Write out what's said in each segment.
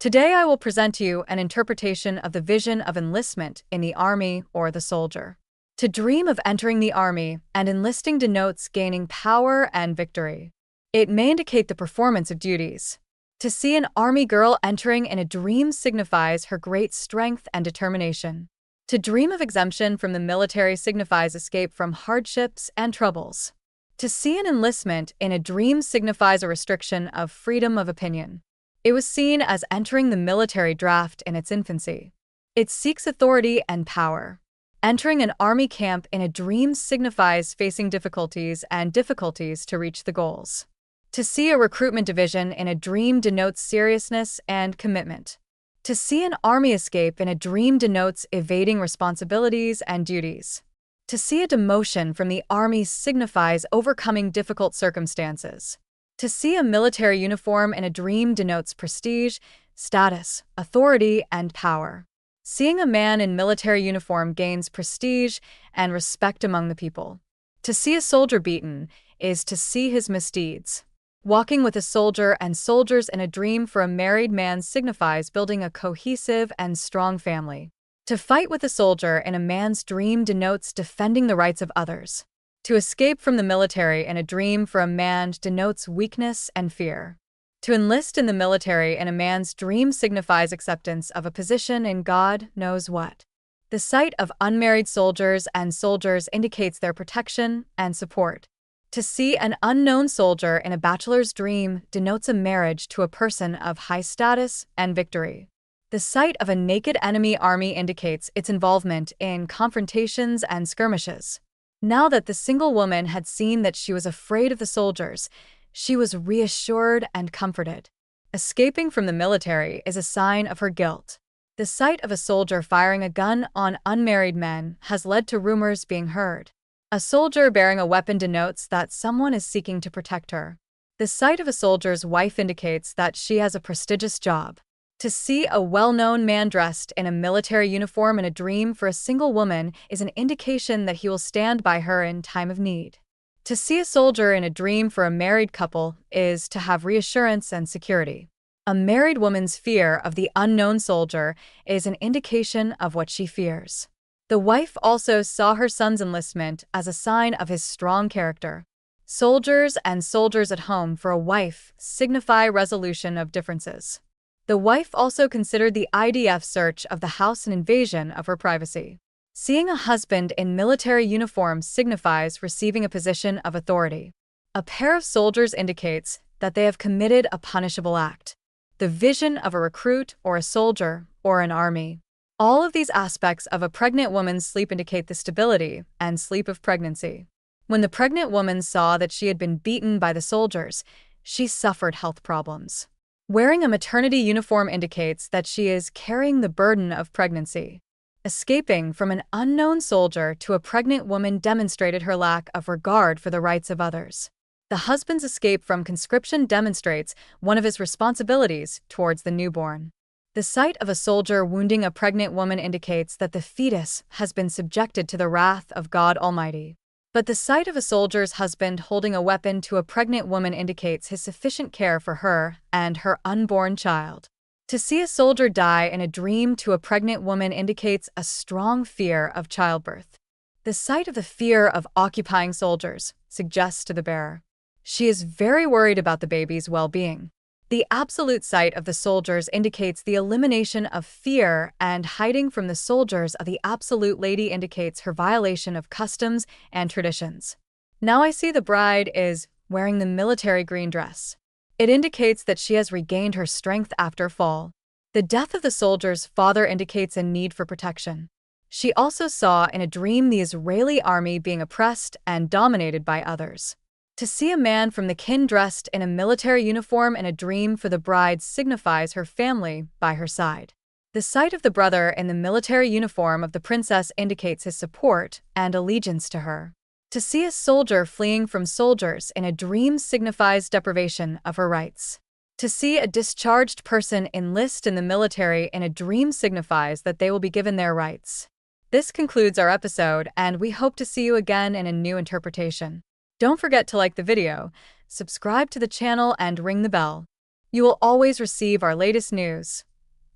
Today I will present to you an interpretation of the vision of enlistment in the army or the soldier. To dream of entering the army and enlisting denotes gaining power and victory. It may indicate the performance of duties. To see an army girl entering in a dream signifies her great strength and determination. To dream of exemption from the military signifies escape from hardships and troubles. To see an enlistment in a dream signifies a restriction of freedom of opinion. It was seen as entering the military draft in its infancy. It seeks authority and power. Entering an army camp in a dream signifies facing difficulties and difficulties to reach the goals. To see a recruitment division in a dream denotes seriousness and commitment. To see an army escape in a dream denotes evading responsibilities and duties. To see a demotion from the army signifies overcoming difficult circumstances. To see a military uniform in a dream denotes prestige, status, authority, and power. Seeing a man in military uniform gains prestige and respect among the people. To see a soldier beaten is to see his misdeeds. Walking with a soldier and soldiers in a dream for a married man signifies building a cohesive and strong family. To fight with a soldier in a man's dream denotes defending the rights of others. To escape from the military in a dream for a man denotes weakness and fear. To enlist in the military in a man's dream signifies acceptance of a position in God knows what. The sight of unmarried soldiers and soldiers indicates their protection and support. To see an unknown soldier in a bachelor's dream denotes a marriage to a person of high status and victory. The sight of a naked enemy army indicates its involvement in confrontations and skirmishes. Now that the single woman had seen that she was afraid of the soldiers, she was reassured and comforted. Escaping from the military is a sign of her guilt. The sight of a soldier firing a gun on unmarried men has led to rumors being heard. A soldier bearing a weapon denotes that someone is seeking to protect her. The sight of a soldier's wife indicates that she has a prestigious job. To see a well-known man dressed in a military uniform in a dream for a single woman is an indication that he will stand by her in time of need. To see a soldier in a dream for a married couple is to have reassurance and security. A married woman's fear of the unknown soldier is an indication of what she fears. The wife also saw her son's enlistment as a sign of his strong character. Soldiers and soldiers at home for a wife signify resolution of differences. The wife also considered the IDF search of the house an invasion of her privacy. Seeing a husband in military uniform signifies receiving a position of authority. A pair of soldiers indicates that they have committed a punishable act. The vision of a recruit or a soldier or an army. All of these aspects of a pregnant woman's sleep indicate the stability and sleep of pregnancy. When the pregnant woman saw that she had been beaten by the soldiers, she suffered health problems. Wearing a maternity uniform indicates that she is carrying the burden of pregnancy. Escaping from an unknown soldier to a pregnant woman demonstrated her lack of regard for the rights of others. The husband's escape from conscription demonstrates one of his responsibilities towards the newborn. The sight of a soldier wounding a pregnant woman indicates that the fetus has been subjected to the wrath of God Almighty. But the sight of a soldier's husband holding a weapon to a pregnant woman indicates his sufficient care for her and her unborn child. To see a soldier die in a dream to a pregnant woman indicates a strong fear of childbirth. The sight of the fear of occupying soldiers suggests to the bearer, she is very worried about the baby's well-being. The absolute sight of the soldiers indicates the elimination of fear, and hiding from the soldiers of the absolute lady indicates her violation of customs and traditions. Now I see the bride is wearing the military green dress. It indicates that she has regained her strength after fall. The death of the soldier's father indicates a need for protection. She also saw in a dream the Israeli army being oppressed and dominated by others. To see a man from the kin dressed in a military uniform in a dream for the bride signifies her family by her side. The sight of the brother in the military uniform of the princess indicates his support and allegiance to her. To see a soldier fleeing from soldiers in a dream signifies deprivation of her rights. To see a discharged person enlist in the military in a dream signifies that they will be given their rights. This concludes our episode, and we hope to see you again in a new interpretation. Don't forget to like the video, subscribe to the channel, and ring the bell. You will always receive our latest news.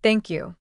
Thank you.